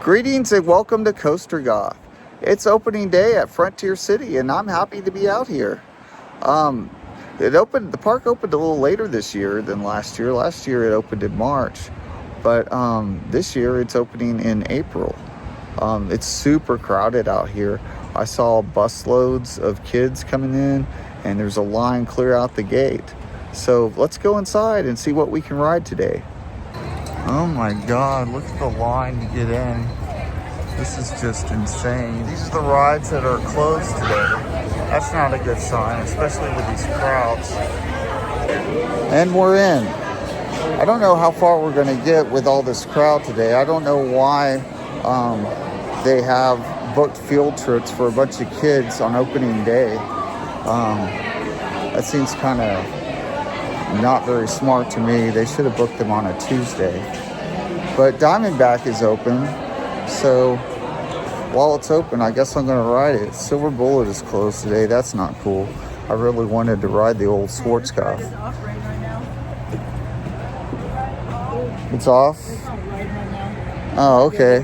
Greetings and welcome to Coaster Goth. It's opening day at Frontier City and I'm happy to be out here. The park opened a little later this year than last year. Last year it opened in March, but this year it's opening in April. It's super crowded out here. I saw busloads of kids coming in and there's a line clear out the gate. So let's go inside and see what we can ride today. Oh my God, look at the line to get in. This is just insane. These are the rides that are closed today. That's not a good sign, especially with these crowds. And we're in. I don't know how far we're gonna get with all this crowd today. I don't know why they have booked field trips for a bunch of kids on opening day. That seems kind of not very smart to me. They should have booked them on a Tuesday. But Diamondback is open, so while it's open, I guess I'm gonna ride it. Silver Bullet is closed today. That's not cool. I really wanted to ride the old Schwarzkopf. It's off? Oh, okay.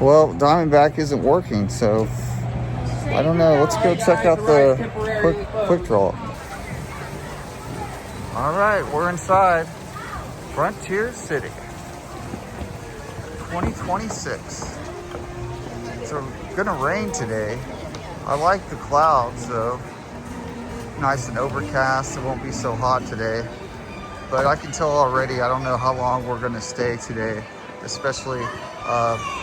Well, Diamondback isn't working, so I don't know. Let's go check out the quick draw. All right, we're inside Frontier City 2026. It's gonna rain today. I like the clouds though. Nice and overcast. It won't be so hot today. But I can tell already, I don't know how long we're gonna stay today, especially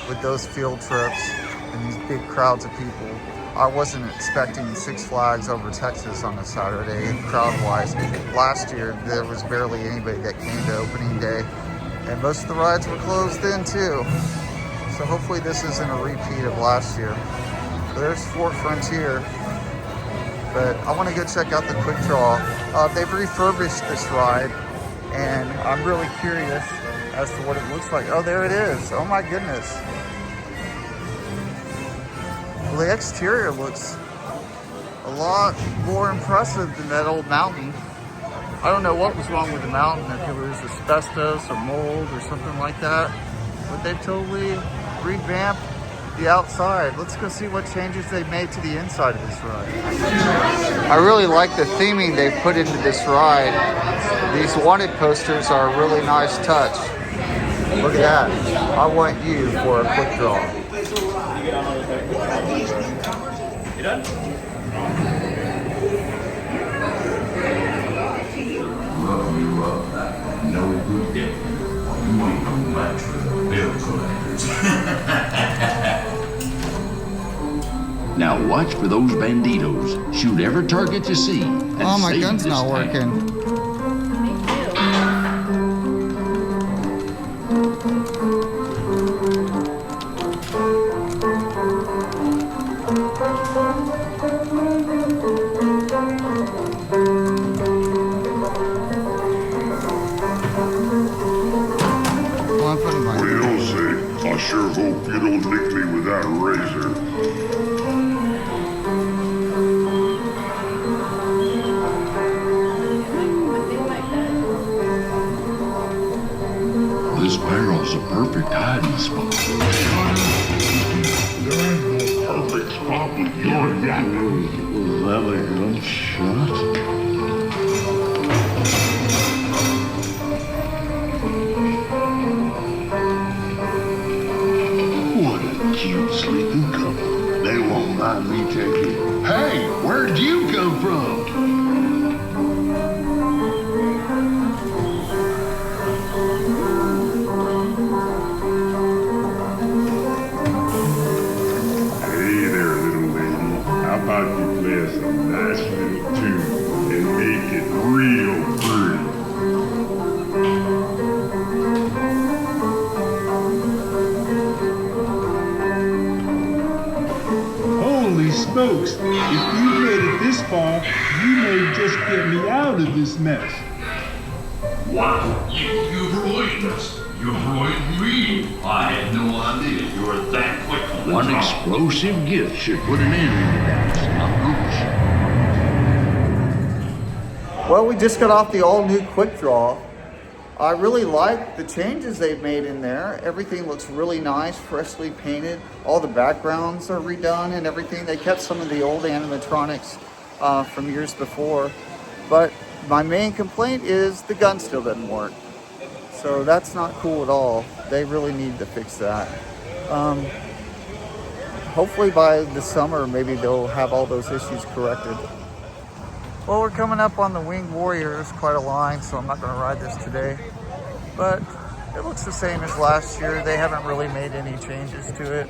with those field trips and these big crowds of people. I wasn't expecting Six Flags over Texas on a Saturday, crowd-wise. Last year, there was barely anybody that came to opening day. And most of the rides were closed then too. So hopefully this isn't a repeat of last year. There's Fort Frontier. But I want to go check out the quick draw. They've refurbished this ride, and I'm really curious as to what it looks like. Oh, there it is. Oh my goodness. Well, the exterior looks a lot more impressive than that old mountain. I don't know what was wrong with the mountain, if it was asbestos or mold or something like that, but they've totally revamped the outside. Let's go see what changes they've made to the inside of this ride. I really like the theming they put into this ride. These wanted posters are a really nice touch. Look at that. I want you for a quick draw. You done? No good day. You ain't no match for the bill collectors. Now watch for those banditos. Shoot every target you see. Oh, my gun's not working. I sure hope you don't lick me with that razor. This barrel's a perfect hiding spot. There ain't no perfect spot with your yapping. Was that a gunshot? Cute sleeping couple. They won't mind me taking. Hey, where'd you come from? Hey there, little lady. How about you play us a nice little tune and make it real pretty? Holy smokes, if you made it this far, you may just get me out of this mess. Wow, you ruined us. You ruined me. I had no idea you were that quick on the One draw. explosive gift should put an end to that. Well, we just got off the all-new quick draw. I really like the changes they've made in there. Everything looks really nice, freshly painted. All the backgrounds are redone and everything. They kept some of the old animatronics from years before. But my main complaint is the gun still doesn't work. So that's not cool at all. They really need to fix that. Hopefully by the summer, maybe they'll have all those issues corrected. Well, we're coming up on the Winged Warriors, quite a line, so I'm not going to ride this today. But it looks the same as last year. They haven't really made any changes to it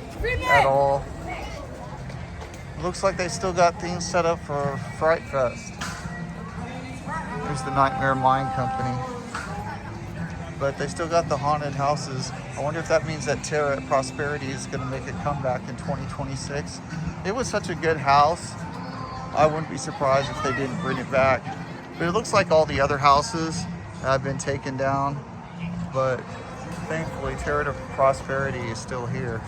at all. It looks like they still got things set up for Fright Fest. Here's the Nightmare Mine Company. But they still got the haunted houses. I wonder if that means that Terra at Prosperity is going to make a comeback in 2026. It was such a good house. I wouldn't be surprised if they didn't bring it back. But it looks like all the other houses have been taken down. But thankfully, Terra to Prosperity is still here.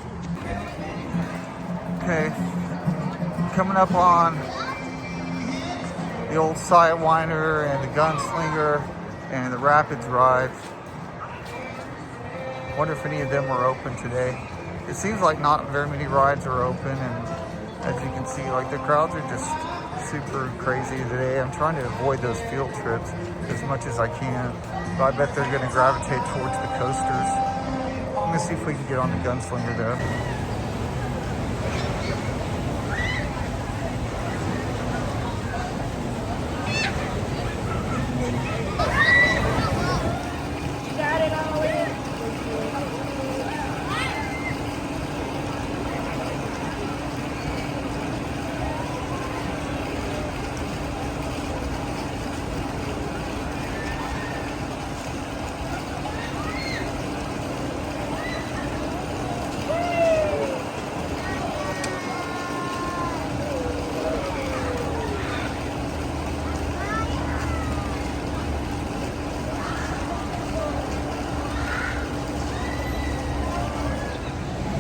Okay, coming up on the old Sidewinder and the Gunslinger and the Rapids ride. Wonder if any of them are open today. It seems like not very many rides are open, and as you can see, like the crowds are just super crazy today. I'm trying to avoid those field trips as much as I can, but I bet they're going to gravitate towards the coasters. I'm going to see if we can get on the Gunslinger though.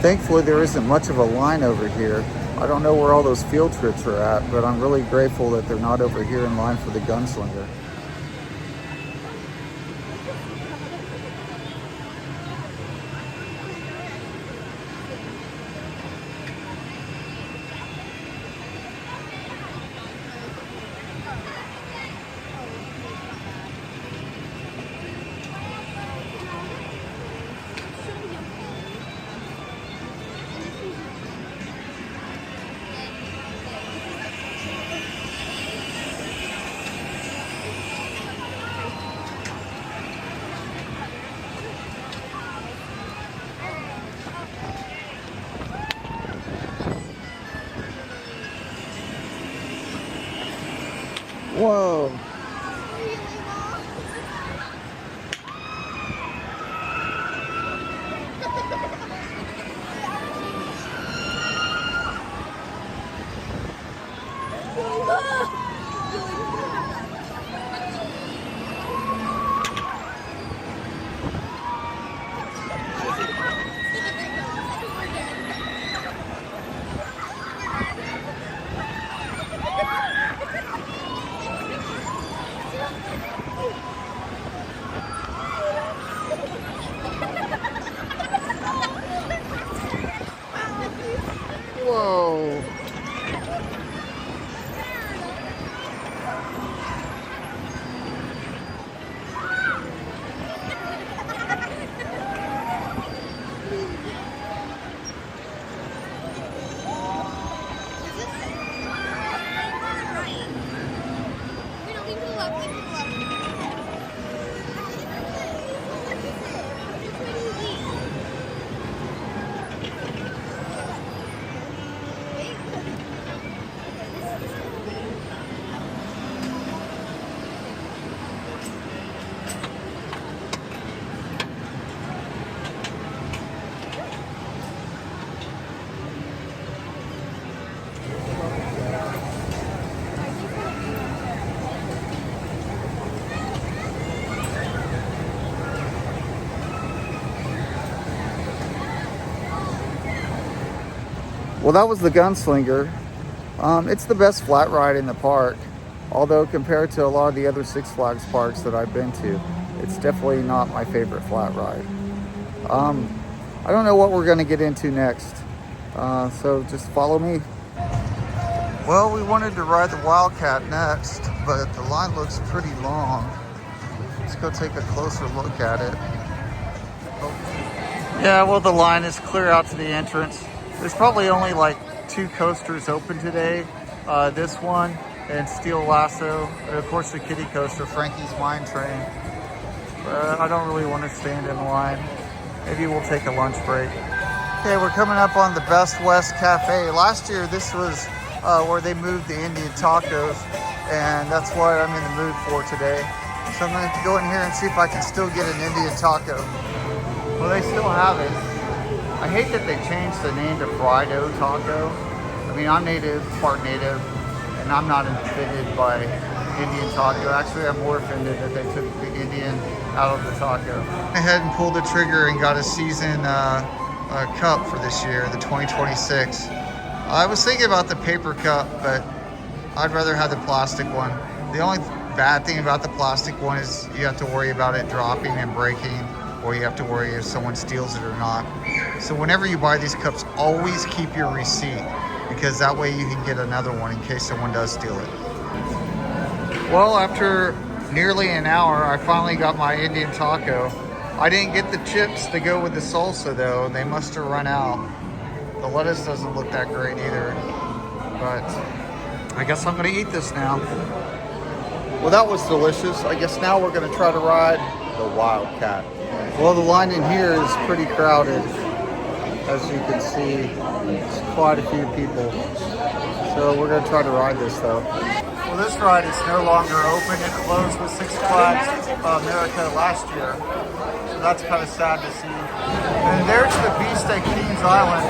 Thankfully, there isn't much of a line over here. I don't know where all those field trips are at, but I'm really grateful that they're not over here in line for the Gunslinger. Whoa. Whoa. Well, that was the Gunslinger. It's the best flat ride in the park, although compared to a lot of the other Six Flags parks that I've been to. it's definitely not my favorite flat ride. I don't know what we're gonna get into next, so just follow me. Well, we wanted to ride the Wildcat next, but the line looks pretty long. Let's go take a closer look at it. Yeah, well, the line is clear out to the entrance. There's probably only like 2 coasters open today. This one and Steel Lasso, and of course the kiddie coaster, Frankie's Mine Train. I don't really want to stand in line. Maybe we'll take a lunch break. Okay, we're coming up on the Best West Cafe. Last year, this was where they moved the Indian tacos, and that's what I'm in the mood for today. So I'm gonna go in here and see if I can still get an Indian taco. Well, they still have it. I hate that they changed the name to Fried O Taco. I mean, I'm part native, and I'm not offended by Indian taco. Actually, I'm more offended that they took the Indian out of the taco. I went ahead and pulled the trigger and got a season cup for this year, the 2026. I was thinking about the paper cup, but I'd rather have the plastic one. The only bad thing about the plastic one is you have to worry about it dropping and breaking, or you have to worry if someone steals it or not. So whenever you buy these cups, always keep your receipt, because that way you can get another one in case someone does steal it. Well, after nearly an hour, I finally got my Indian taco. I didn't get the chips to go with the salsa though. They must have run out. The lettuce doesn't look that great either, but I guess I'm gonna eat this now. Well, that was delicious. I guess now we're gonna try to ride the Wildcat. Well, the line in here is pretty crowded. As you can see, it's quite a few people. So we're gonna try to ride this though. Well, this ride is no longer open. It closed with Six Flags America last year. So that's kind of sad to see. And there's the Beast at Kings Island.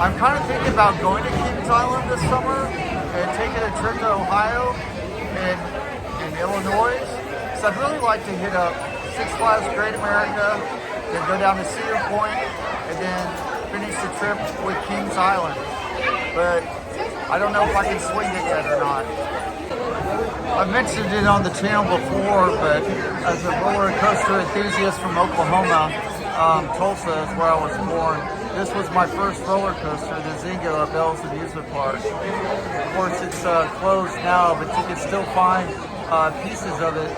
I'm kind of thinking about going to Kings Island this summer and taking a trip to Ohio and Illinois. So I'd really like to hit up Six Flags Great America, then go down to Cedar Point, and then finish the trip with Kings Island. But I don't know if I can swing it yet or not. I've mentioned it on the channel before, but as a roller coaster enthusiast from Oklahoma, Tulsa is where I was born. This was my first roller coaster, the Zingo at Bell's Amusement Park. Of course, it's closed now, but you can still find pieces of it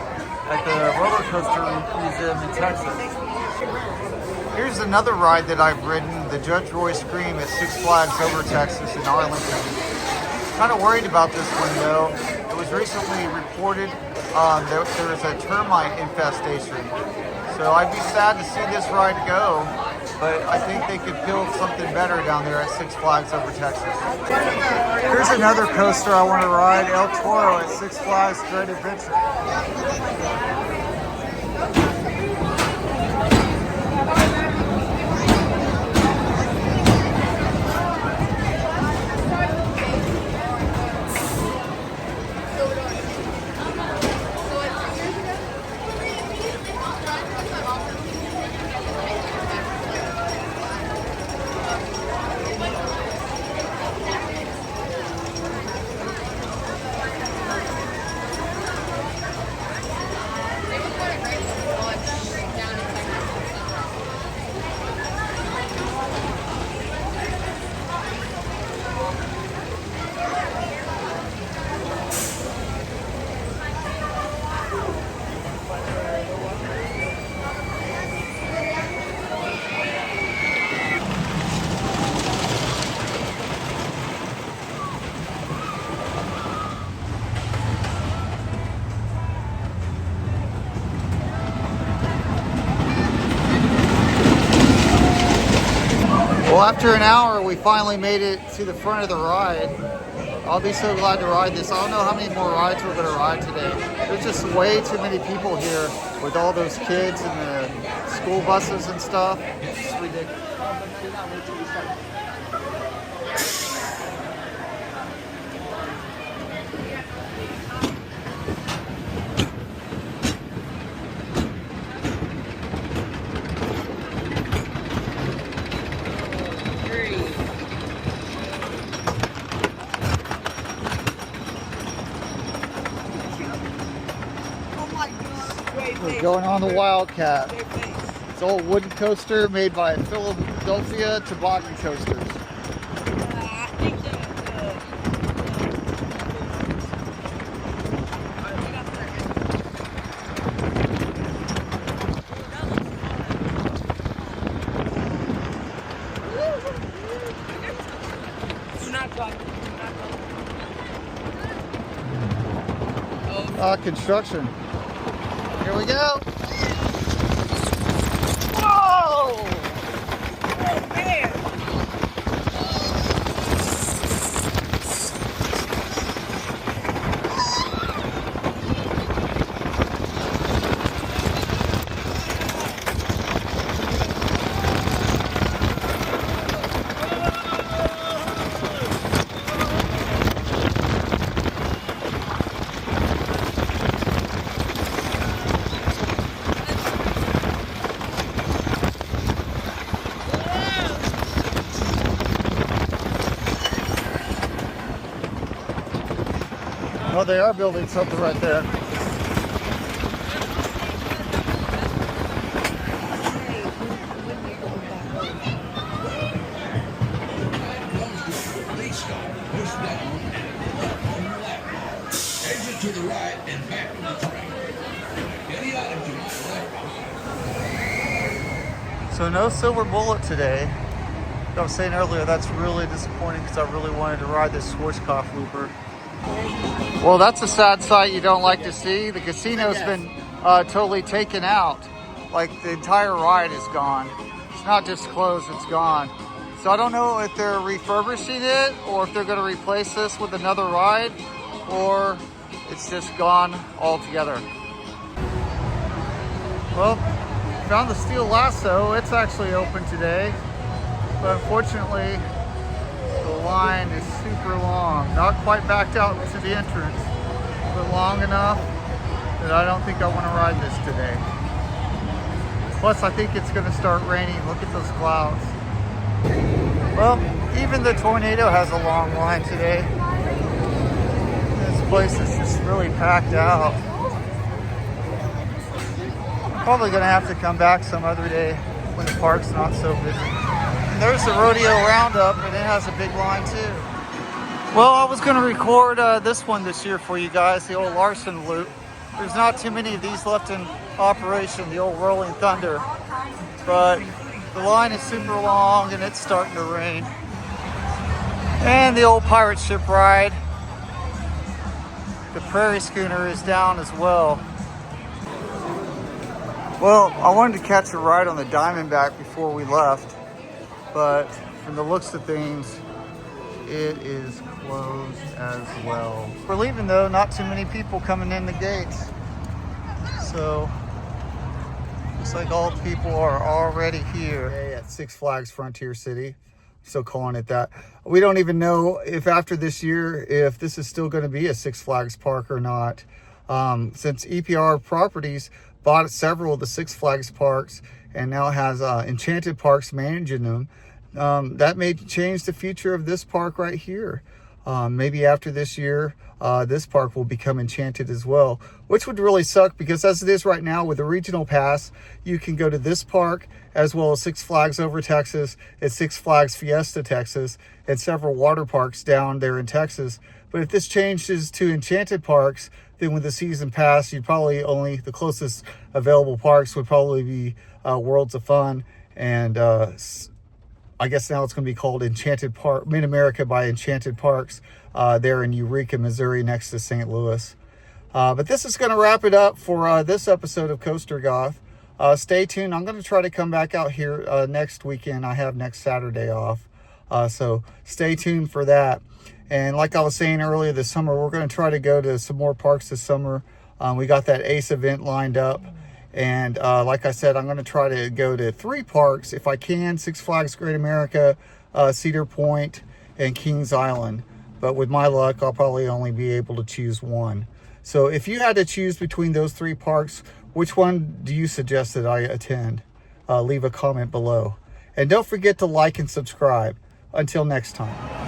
at the Roller Coaster Museum in Texas. Here's another ride that I've ridden, the Judge Roy Scream at Six Flags over Texas in Arlington. Kind of worried about this one though. It was recently reported that there was a termite infestation. So I'd be sad to see this ride go, but I think they could build something better down there at Six Flags over Texas. Here's another coaster I want to ride, El Toro at Six Flags Great Adventure. Well, after an hour, we finally made it to the front of the ride. I'll be so glad to ride this. I don't know how many more rides we're going to ride today. There's just way too many people here with all those kids and the school buses and stuff. It's ridiculous. Going on the Wildcat. It's an old wooden coaster made by Philadelphia Toboggan Coasters. Construction. Here we go. Whoa! Oh, man. Oh, they are building something right there. Exit to the right and back to the train. Any items you might like. So no silver bullet today. Like I was saying earlier, that's really disappointing because I really wanted to ride this Schwarzkopf looper. Well, that's a sad sight you don't like to see. The casino's been totally taken out. Like the entire ride is gone. It's not just closed, it's gone. So I don't know if they're refurbishing it or if they're going to replace this with another ride or it's just gone altogether. Well, found the steel lasso. It's actually open today, but unfortunately the line is super long. Not quite backed out to the entrance, but long enough that I don't think I want to ride this today. Plus, I think it's going to start raining. Look at those clouds. Well, even the tornado has a long line today. This place is just really packed out. I'm probably going to have to come back some other day when the park's not so busy. And there's the rodeo roundup, and it has a big line too. Well, I was going to record this one this year for you guys, the old Larson loop. There's not too many of these left in operation, the old Rolling Thunder. But the line is super long and it's starting to rain. And the old pirate ship ride. The Prairie Schooner is down as well. Well, I wanted to catch a ride on the Diamondback before we left, but from the looks of things, it is closed as well. We're leaving though, not too many people coming in the gates. So, looks like all the people are already here at Six Flags Frontier City. Still calling it that. We don't even know if after this year, if this is still going to be a Six Flags park or not. Since EPR Properties bought several of the Six Flags parks and now has Enchanted Parks managing them, that may change the future of this park right here. Maybe after this year, this park will become Enchanted as well, which would really suck because as it is right now with the regional pass, you can go to this park as well as Six Flags Over Texas and Six Flags Fiesta Texas and several water parks down there in Texas. But if this changes to Enchanted Parks, then with the season pass, you'd probably only, the closest available parks would probably be Worlds of Fun and I guess now it's going to be called Enchanted Park, Mid-America by Enchanted Parks there in Eureka, Missouri, next to St. Louis. But this is going to wrap it up for this episode of Coaster Goth. Stay tuned. I'm going to try to come back out here next weekend. I have next Saturday off. So stay tuned for that. And like I was saying earlier this summer, we're going to try to go to some more parks this summer. We got that ACE event lined up. And like I said, I'm going to try to go to 3 parks if I can. Six Flags Great America, Cedar Point, and Kings Island. But with my luck, I'll probably only be able to choose one. So if you had to choose between those 3 parks, which one do you suggest that I attend? Leave a comment below. And don't forget to like and subscribe. Until next time.